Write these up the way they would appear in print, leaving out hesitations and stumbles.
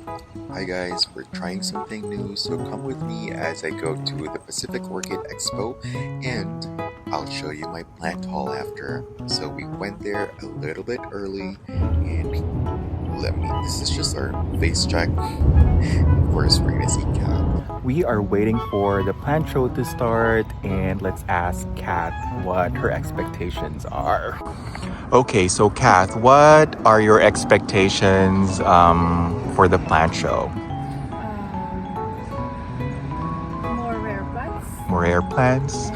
Hi guys, we're trying something new, so come with me as I go to the Pacific Orchid Expo and I'll show you my plant haul after. So we went there a little bit early and this is just our face check. Of course, we're gonna see Kat. We are waiting for the plant show to start and let's ask Kat what her expectations are. Okay, so Kath, what are your expectations for the plant show? More rare plants. More rare plants?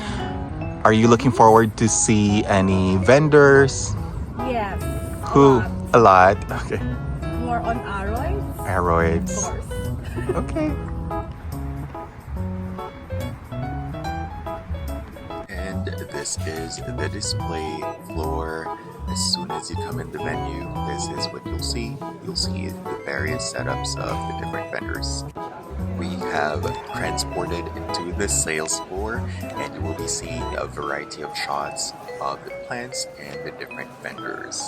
Are you looking forward to see any vendors? Yes. Who? A lot. Okay. More on aroids. Aroids. Of course. Okay. And this is the display floor. As soon as you come in the venue, this is what you'll see. You'll see the various setups of the different vendors. We have transported into the sales floor and you will be seeing a variety of shots of the plants and the different vendors.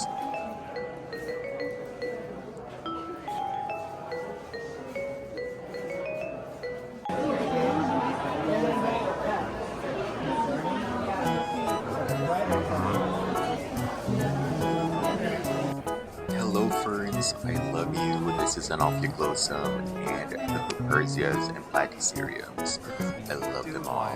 Hello ferns, I love you. This is an Ophioglossum and the Buperzias and platyceriums. I love them all.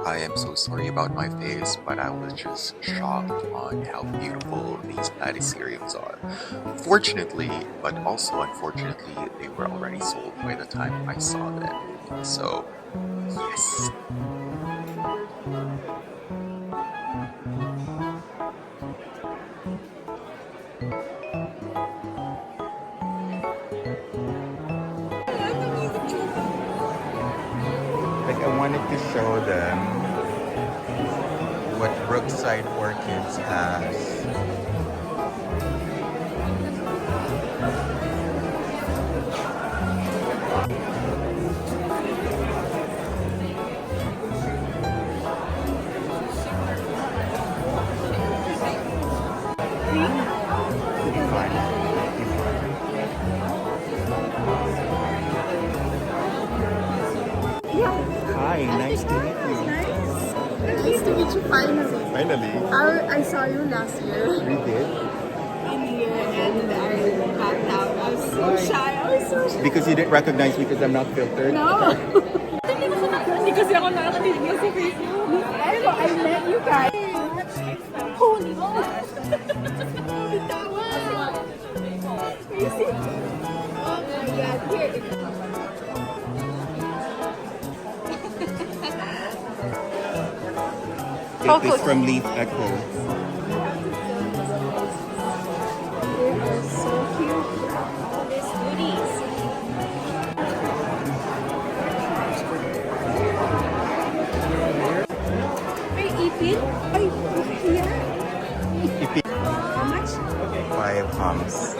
I am so sorry about my face, but I was just shocked on how beautiful these platyceriums are. Fortunately, but also unfortunately, they were already sold by the time I saw them. So, yes. I wanted to show them what Brookside Orchids has. Hi, nice to meet you. Nice. Nice to meet you finally. Finally. I saw you last year. We did. In here and I backed out. I was so shy. I was so shy. Because you didn't recognize me because I'm not filtered? No. Hindi kasi ako nakatinig niya sa Facebook. I met you guys. Holy God. Crazy. Oh my God. Here. Take this from Leaf Echo. They are so cute. These goodies. Wait, ipin? Ay, yeah. How much? 5 hums.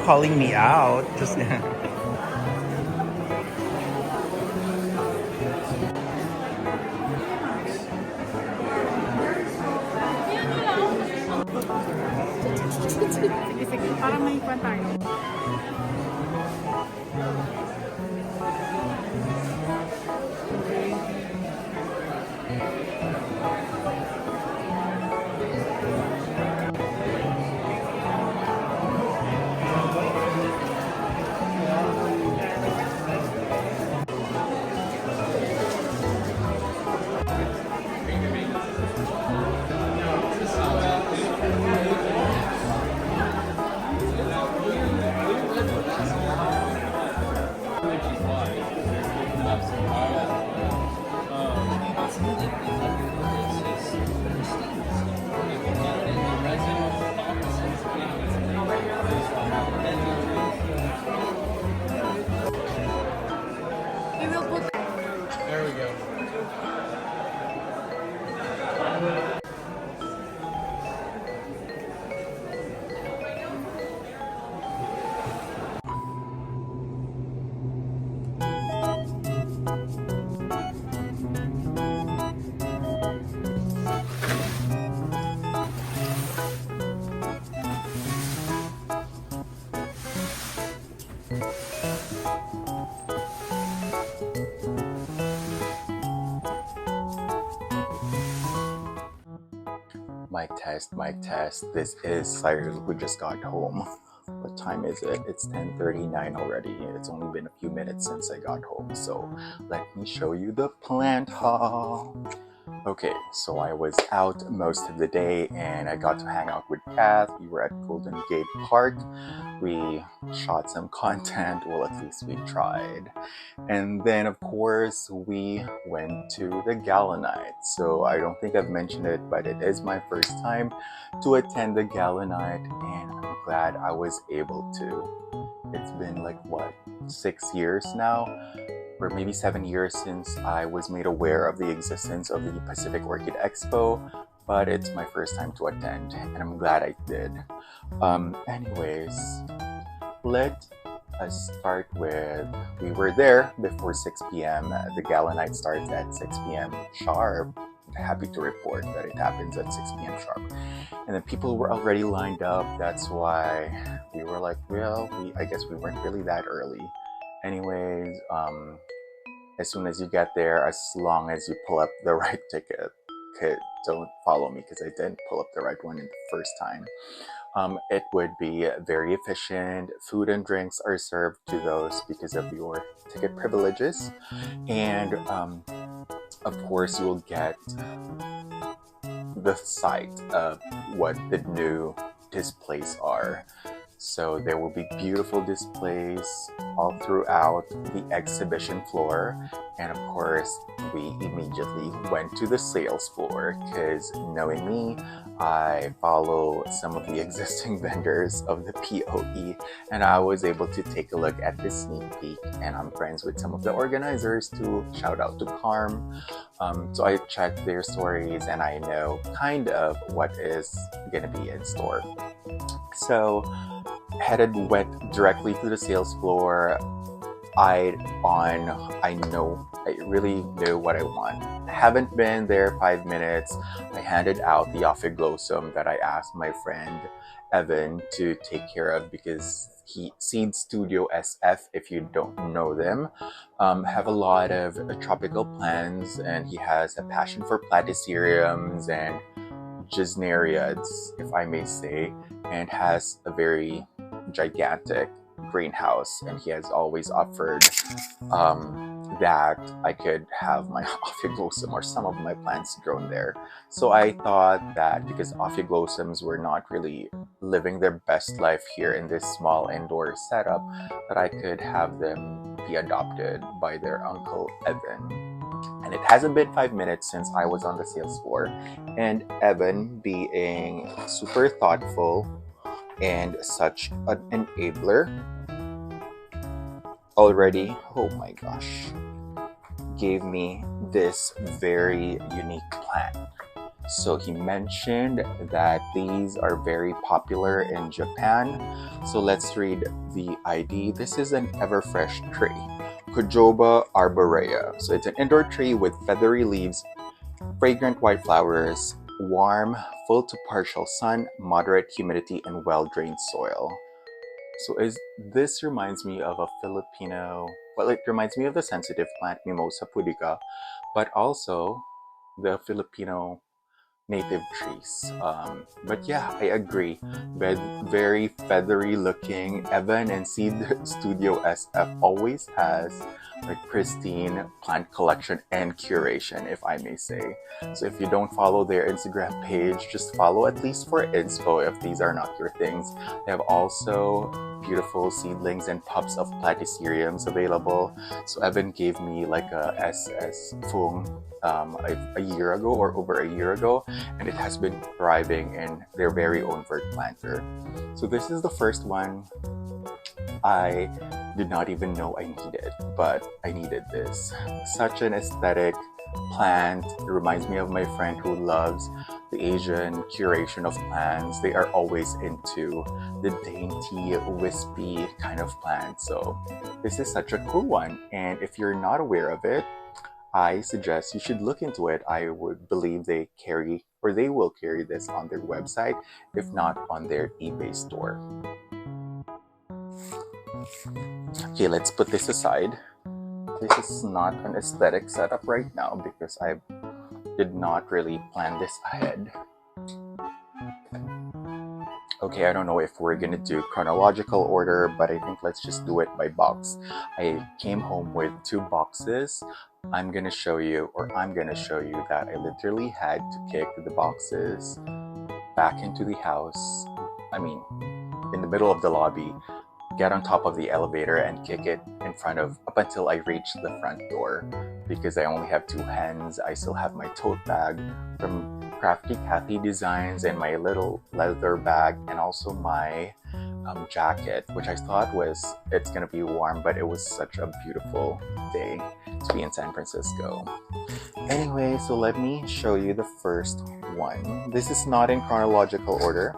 Calling me out. Just Sige, sige. Para may kwan tayo. There we go. Mic test. This is Cyril who just got home. What time is it? It's 10:39 already. It's only been a few minutes since I got home, so let me show you the plant haul. Okay, so I was out most of the day and I got to hang out with Kath. We were at Golden Gate Park. We shot some content, well, at least we tried. And then, of course, we went to the Gala Night. So I don't think I've mentioned it, but it is my first time to attend the Gala Night, and I'm glad I was able to. It's been like, what, 6 years now? Or maybe 7 years since I was made aware of the existence of the Pacific Orchid Expo, but it's my first time to attend, and I'm glad I did. Anyways, let us start with, we were there before 6 p.m. The Gala Night starts at 6 p.m. sharp. Happy to report that it happens at 6 p.m. sharp. And then people were already lined up. That's why we were like, well, I guess we weren't really that early. Anyways, as soon as you get there, as long as you pull up the right ticket, okay, don't follow me because I didn't pull up the right one in the first time. It would be very efficient. Food and drinks are served to those because of your ticket privileges. And Of course, you will get the sight of what the new displays are. So there will be beautiful displays all throughout the exhibition floor. And of course, we immediately went to the sales floor because knowing me, I follow some of the existing vendors of the POE, and I was able to take a look at the sneak peek, and I'm friends with some of the organizers too. Shout out to Carm. So I checked their stories and I know kind of what is gonna be in store. So went directly to the sales floor. I really knew what I want. Haven't been there 5 minutes. I handed out the Ophioglosum that I asked my friend Evan to take care of because Seed Studio SF, if you don't know them, have a lot of tropical plants, and he has a passion for platyceriums and gesneriads, if I may say, and has a very gigantic greenhouse, and he has always offered that I could have my Ophioglosum or some of my plants grown there. So I thought that because Ophioglosums were not really living their best life here in this small indoor setup, that I could have them be adopted by their uncle Evan. And it hasn't been 5 minutes since I was on the sales floor, and Evan, being super thoughtful and such an enabler, already, oh my gosh, gave me this very unique plant. So he mentioned that these are very popular in Japan. So let's read the ID. This is an everfresh tree, Cojoba arborea. So it's an indoor tree with feathery leaves, fragrant white flowers, warm, full to partial sun, moderate humidity, and well-drained soil. So this reminds me of a Filipino, well, it reminds me of the sensitive plant Mimosa pudica, but also the Filipino native trees. But yeah, I agree. Very feathery looking. Evan and Seed Studio SF always has like pristine plant collection and curation, if I may say. So if you don't follow their Instagram page, just follow at least for inspo if these are not your things. They have also beautiful seedlings and pups of platyceriums available. So Evan gave me like a SS Fung a year ago or over a year ago, and it has been thriving in their very own vert planter. So this is the first one I did not even know I needed, but I needed this. Such an aesthetic plant. It reminds me of my friend who loves the Asian curation of plants. They are always into the dainty, wispy kind of plant. So this is such a cool one. And if you're not aware of it, I suggest you should look into it. I would believe they will carry this on their website, if not on their eBay store. Okay, let's put this aside. This is not an aesthetic setup right now because I did not really plan this ahead. Okay, I don't know if we're gonna do chronological order, but I think let's just do it by box. I came home with 2 boxes. I'm gonna show you that I literally had to kick the boxes back into the house. I mean, in the middle of the lobby, get on top of the elevator and kick it up until I reach the front door. Because I only have 2 hands, I still have my tote bag from Crafty Cathy Designs and my little leather bag, and also my jacket, which I thought it's gonna be warm, but it was such a beautiful day to be in San Francisco. Anyway, so let me show you the first one. This is not in chronological order,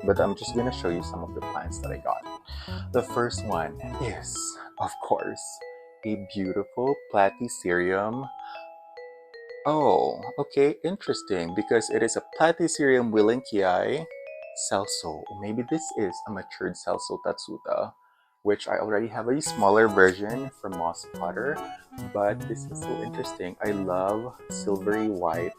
but I'm just gonna show you some of the plants that I got. The first one is, of course, a beautiful platycerium. Oh, okay, interesting, because it is a Platycerium willinkii celso. Maybe this is a matured celso tatsuta, which I already have a smaller version from Moss Potter, but this is so interesting. I love silvery white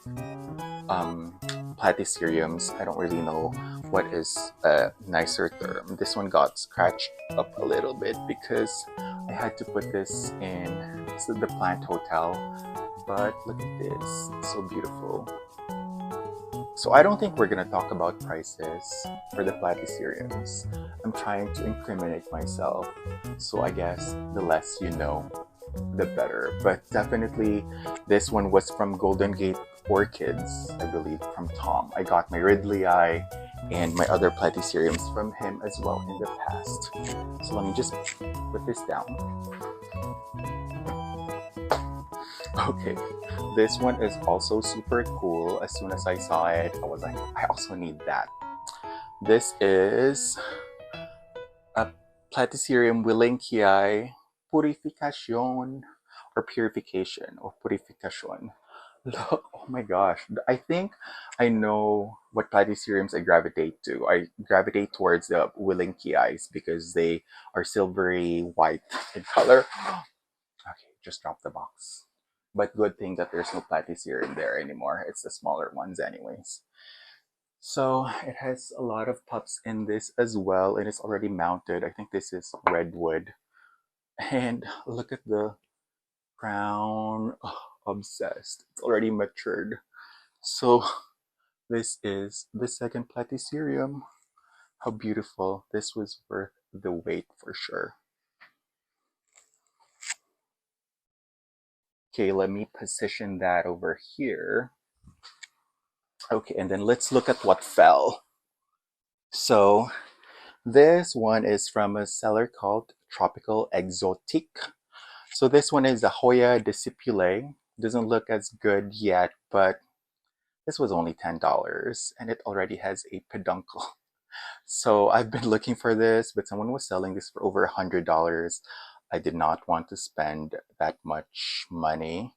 platyceriums. I don't really know what is a nicer term. This one got scratched up a little bit because I had to put this in the plant hotel, but look at this, it's so beautiful. So I don't think we're gonna talk about prices for the platyceriums. I'm trying to incriminate myself, so I guess the less you know, the better. But definitely, this one was from Golden Gate Orchids, I believe, from Tom. I got my Ridley Eye and my other platyceriums from him as well in the past. So let me just put this down. Okay, this one is also super cool. As soon as I saw it, I was like, I also need that. This is a Platycerium willinkii purificación or purification or purificación. Look, oh my gosh. I think I know what platyceriums I gravitate to. I gravitate towards the willinkiis because they are silvery white in color. Okay, just drop the box. But good thing that there's no platycerium there anymore. It's the smaller ones anyways. So it has a lot of pups in this as well, and it's already mounted. I think this is redwood. And look at the crown. Oh, obsessed. It's already matured. So this is the second platycerium. How beautiful. This was worth the wait for sure. Okay, let me position that over here. Okay, and then let's look at what fell. So this one is from a seller called Tropical Exotique. So this one is a Hoya discipulae. Doesn't look as good yet, but this was only $10 and it already has a peduncle. So I've been looking for this, but someone was selling this for over $100. I did not want to spend that much money,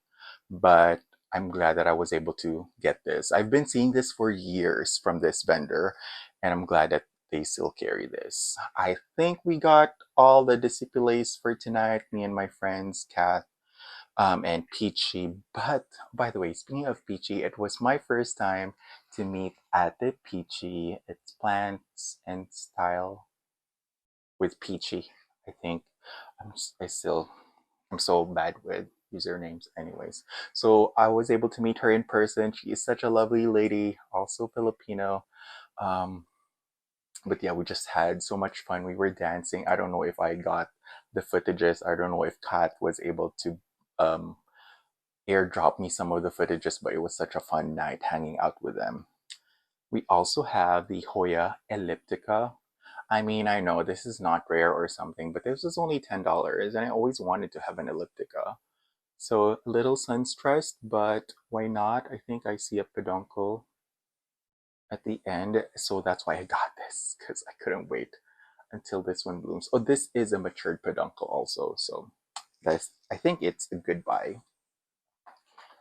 but I'm glad that I was able to get this. I've been seeing this for years from this vendor, and I'm glad that they still carry this. I think we got all the disciples for tonight, me and my friends, Kath, and Peachy. But by the way, speaking of Peachy, it was my first time to meet Ate Peachy. It's Plants and Style with Peachy, I think. I'm so bad with usernames anyways. So I was able to meet her in person. She is such a lovely lady, also Filipino. Um, but yeah, we just had so much fun. We were dancing. I don't know if I got the footages. I don't know if Kat was able to um, airdrop me some of the footages, but it was such a fun night hanging out with them. We also have the Hoya elliptica. I mean, I know this is not rare or something, but this was only $10, and I always wanted to have an elliptica. So a little sun-stressed, but why not? I think I see a peduncle at the end, so that's why I got this, because I couldn't wait until this one blooms. Oh, this is a matured peduncle also, so that's, I think it's a good buy.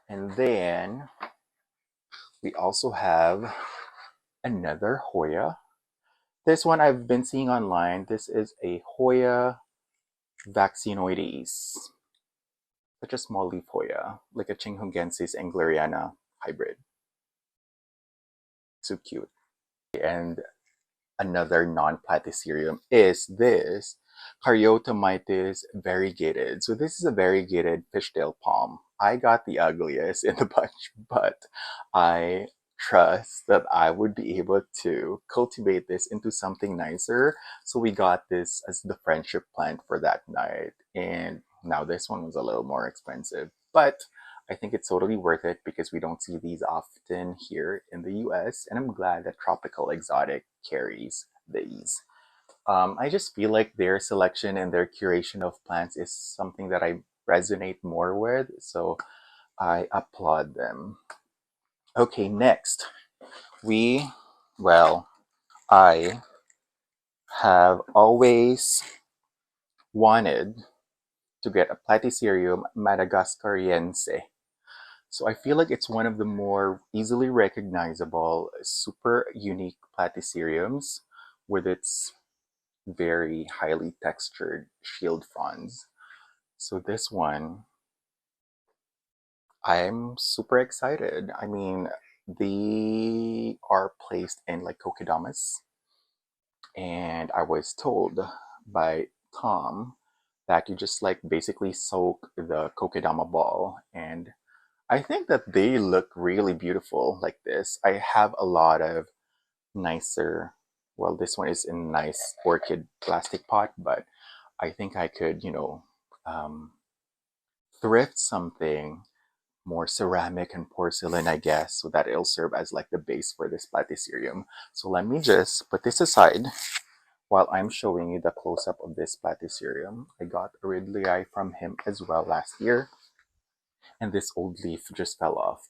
And then we also have another Hoya. This one I've been seeing online. This is a Hoya vaccinoides. Such a small leaf Hoya, like a Chinghungensis engleriana hybrid. So cute. And another non-platycerium is this Caryotomytes variegated. So this is a variegated fishtail palm. I got the ugliest in the bunch, but I trust that I would be able to cultivate this into something nicer. So we got this as the friendship plant for that night. And now this one was a little more expensive, but I think it's totally worth it because we don't see these often here in the US, and I'm glad that Tropical Exotic carries these. I just feel like their selection and their curation of plants is something that I resonate more with, so I applaud them. Okay, next, we, well, I have always wanted to get a Platycerium madagascariense. So I feel like it's one of the more easily recognizable, super unique platyceriums with its very highly textured shield fronds. So this one, I'm super excited. I mean, they are placed in like kokedamas, and I was told by Tom that you just like basically soak the kokedama ball and I think that they look really beautiful like this. I have a lot of nicer, well, this one is in nice orchid plastic pot, but I think I could, um, thrift something more ceramic and porcelain, I guess, so that it'll serve as like the base for this platycerium. So let me just put this aside while I'm showing you the close-up of this platycerium. I got a Ridley from him as well last year, and this old leaf just fell off.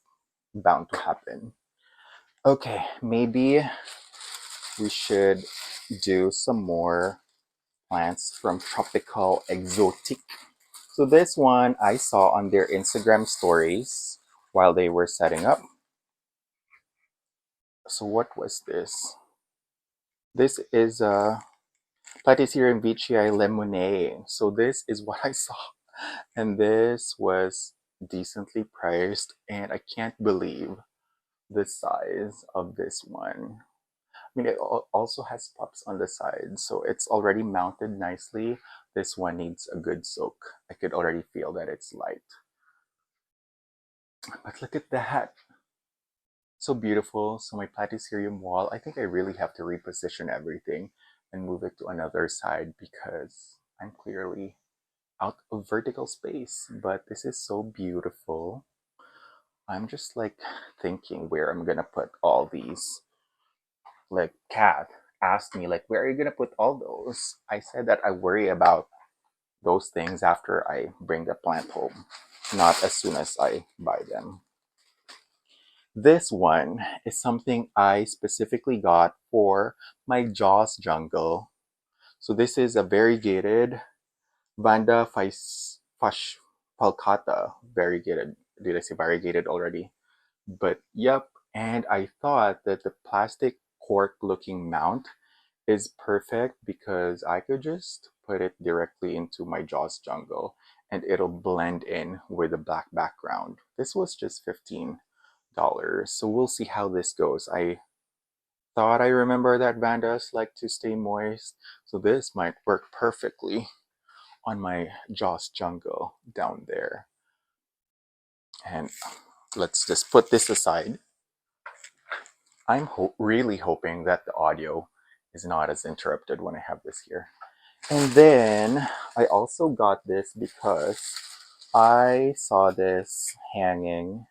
Bound to happen. Okay, maybe we should do some more plants from Tropical Exotic. So this one I saw on their Instagram stories while they were setting up. So what was this? This is a Platycerium veitchii lemonade. So this is what I saw. And this was decently priced, and I can't believe the size of this one. I mean, it also has pups on the side, so it's already mounted nicely. This one needs a good soak. I could already feel that it's light. But look at that. So beautiful. So my platycerium wall, I think I really have to reposition everything and move it to another side because I'm clearly out of vertical space. But this is so beautiful. I'm just like thinking where I'm gonna put all these. Like Kat asked me, like, where are you gonna put all those? I said that I worry about those things after I bring the plant home, not as soon as I buy them. This one is something I specifically got for my Jaws jungle. So this is a variegated Vanda Fash Falcata. Variegated. Did I say variegated already? But yep. And I thought that the plastic cork looking mount is perfect because I could just put it directly into my Jaws jungle and it'll blend in with the black background. This was just $15. So we'll see how this goes. I thought I remember that Vandas like to stay moist, so this might work perfectly on my Jaws jungle down there. And let's just put this aside. I'm really hoping that the audio is not as interrupted when I have this here. And then I also got this because I saw this hanging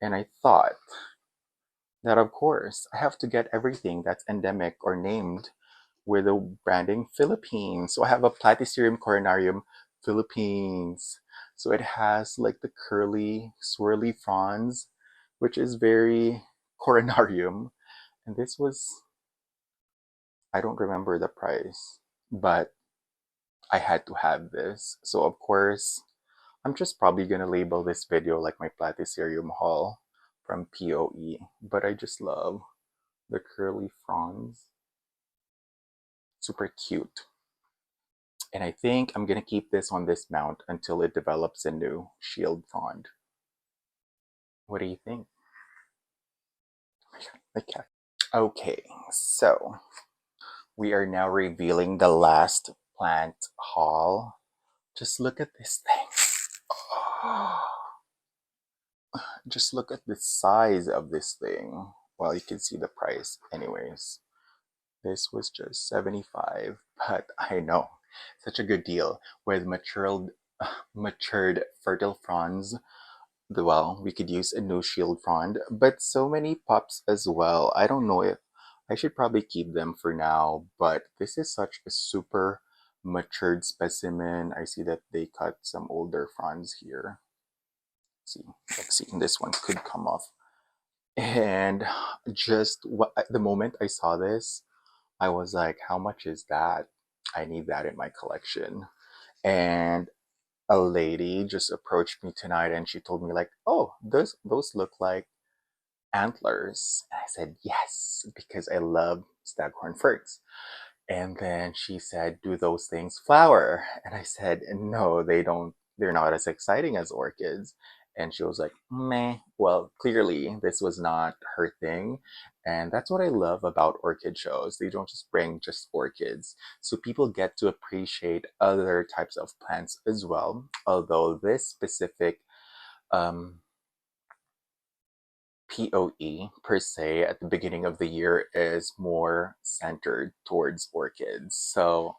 and I thought that of course I have to get everything that's endemic or named with the branding Philippines. So I have a Platycerium coronarium Philippines. So it has like the curly swirly fronds, which is very coronarium. And this was, I don't remember the price, but I had to have this. So of course, I'm just probably gonna label this video like my Platycerium haul from POE. But I just love the curly fronds. Super cute. And I think I'm gonna keep this on this mount until it develops a new shield frond. What do you think? Okay. Okay, so we are now revealing the last plant haul. Just look at this thing. Just look at the size of this thing. Well, you can see the price anyways. This was just 75, but I know, such a good deal with matured fertile fronds. Well, we could use a new shield frond, but so many pups as well. I don't know if I should probably keep them for now, but this is such a super matured specimen. I see that they cut some older fronds here. Let's see, this one could come off. And just the moment I saw this, I was like, how much is that? I need that in my collection. And a lady just approached me tonight and she told me like, oh, those look like antlers. And I said, yes, because I love staghorn ferns. And then she said, do those things flower? And I said, no, they don't. They're not as exciting as orchids. And she was like, meh. Well, clearly this was not her thing. And that's what I love about orchid shows. They don't just bring just orchids. So people get to appreciate other types of plants as well. Although this specific um, POE per se at the beginning of the year is more centered towards orchids. So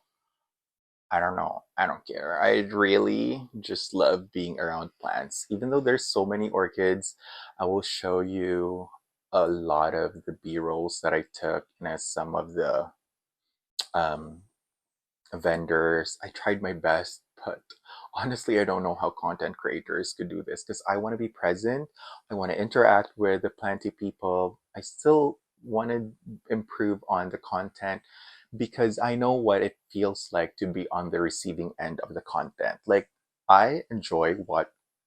I don't know. I don't care. I really just love being around plants. Even though there's so many orchids, I will show you a lot of the B-rolls that I took and as some of the um, vendors. I tried my best, but honestly, I don't know how content creators could do this because I want to be present. I want to interact with the plenty people. I still want to improve on the content because I know what it feels like to be on the receiving end of the content. Like I enjoy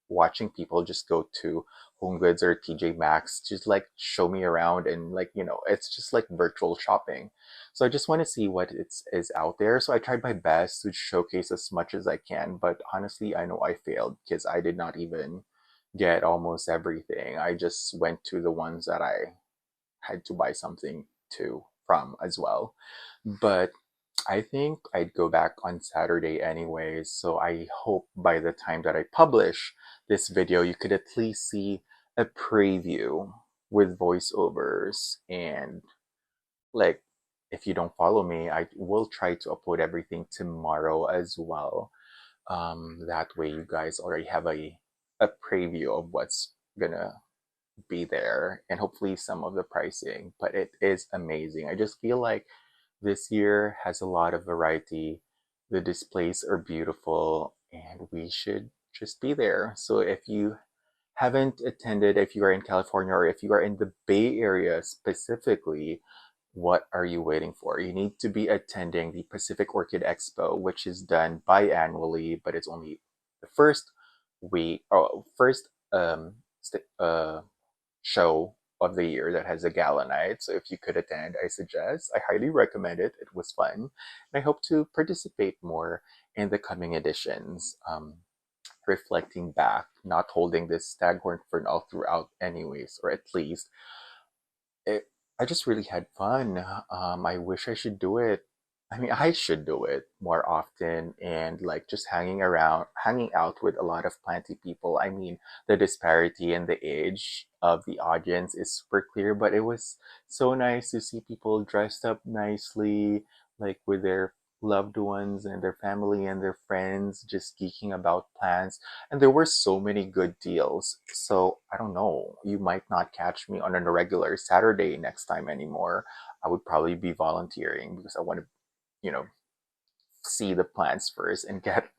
watching people just go to Home Goods or TJ Maxx, just like show me around and like, it's just like virtual shopping. So I just want to see what is out there. So I tried my best to showcase as much as I can, but honestly, I know I failed because I did not even get almost everything. I just went to the ones that I had to buy something to from as well. But I think I'd go back on Saturday anyways, so I hope by the time that I publish this video, you could at least see a preview with voiceovers and like if you don't follow me, I will try to upload everything tomorrow as well. That way you guys already have a preview of what's gonna be there and hopefully some of the pricing. But it is amazing. I just feel like this year has a lot of variety. The displays are beautiful and we should just be there. So if you haven't attended, if you are in California or if you are in the Bay Area specifically, what are you waiting for? You need to be attending the Pacific Orchid Expo, which is done biannually, but it's only the first week or first show of the year that has a gala night. So if you could attend, I suggest. I highly recommend it. It was fun. And I hope to participate more in the coming editions. Reflecting back, not holding this staghorn fern all throughout anyways, or at least it, I just really had fun. I wish I should do it. I mean, I should do it more often and like just hanging out with a lot of plenty people. I mean, the disparity in the age of the audience is super clear, but it was so nice to see people dressed up nicely, like with their loved ones and their family and their friends, just geeking about plants. And there were so many good deals. So I don't know, you might not catch me on a regular Saturday next time anymore. I would probably be volunteering because I want to, you know, see the plants first and get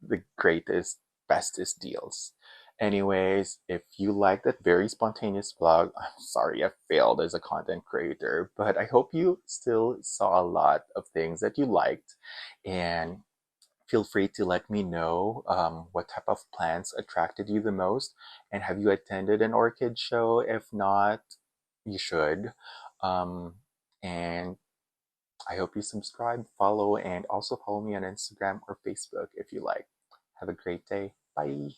the greatest, bestest deals. Anyways, if you like that very spontaneous vlog, I'm sorry I failed as a content creator, but I hope you still saw a lot of things that you liked and feel free to let me know what type of plants attracted you the most and have you attended an orchid show? If not, you should. And I hope you subscribe, follow, and also follow me on Instagram or Facebook if you like. Have a great day. Bye.